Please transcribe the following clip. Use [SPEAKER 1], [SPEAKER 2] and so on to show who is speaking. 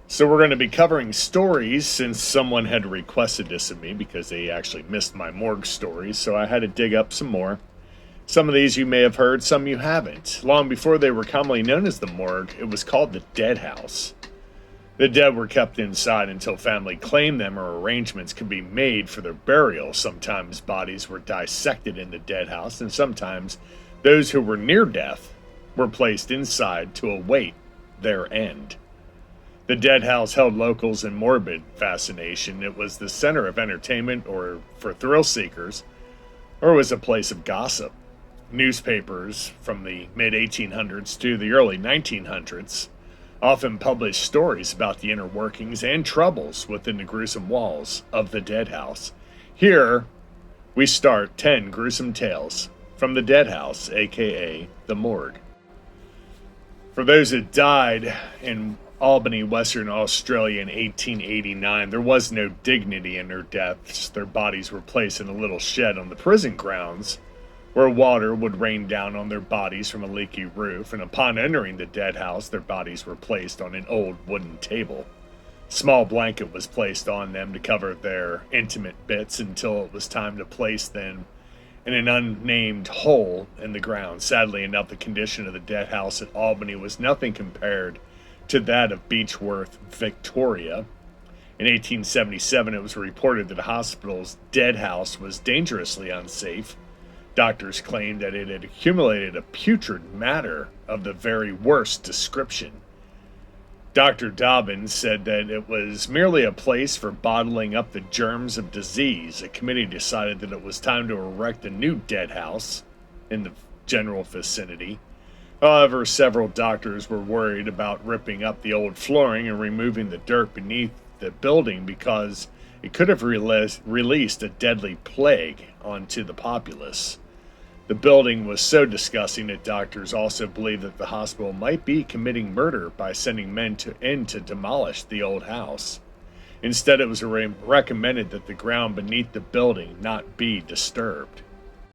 [SPEAKER 1] So we're going to be covering stories since someone had requested this of me because they actually missed my morgue stories, so I had to dig up some more. Some of these you may have heard, some you haven't. Long before they were commonly known as the morgue, it was called the dead house. The dead were kept inside until family claimed them or arrangements could be made for their burial. Sometimes bodies were dissected in the dead house, and sometimes those who were near death were placed inside to await their end. The dead house held locals in morbid fascination. It was the center of entertainment or for thrill seekers, or it was a place of gossip. Newspapers from the mid 1800s to the early 1900s often published stories about the inner workings and troubles within the gruesome walls of the dead house. Here, we start 10 gruesome tales from the dead house, aka the morgue. For those that died in Albany, Western Australia in 1889, there was no dignity in their deaths. Their bodies were placed in a little shed on the prison grounds where water would rain down on their bodies from a leaky roof, and upon entering the dead house, their bodies were placed on an old wooden table. A small blanket was placed on them to cover their intimate bits until it was time to place them in an unnamed hole in the ground. Sadly enough, the condition of the dead house at Albany was nothing compared to that of Beechworth, Victoria. In 1877, it was reported that the hospital's dead house was dangerously unsafe. Doctors claimed that it had accumulated a putrid matter of the very worst description. Dr. Dobbins said that it was merely a place for bottling up the germs of disease. A committee decided that it was time to erect a new dead house in the general vicinity. However, several doctors were worried about ripping up the old flooring and removing the dirt beneath the building because it could have released a deadly plague onto the populace. The building was so disgusting that doctors also believed that the hospital might be committing murder by sending men in to demolish the old house. Instead, it was recommended that the ground beneath the building not be disturbed.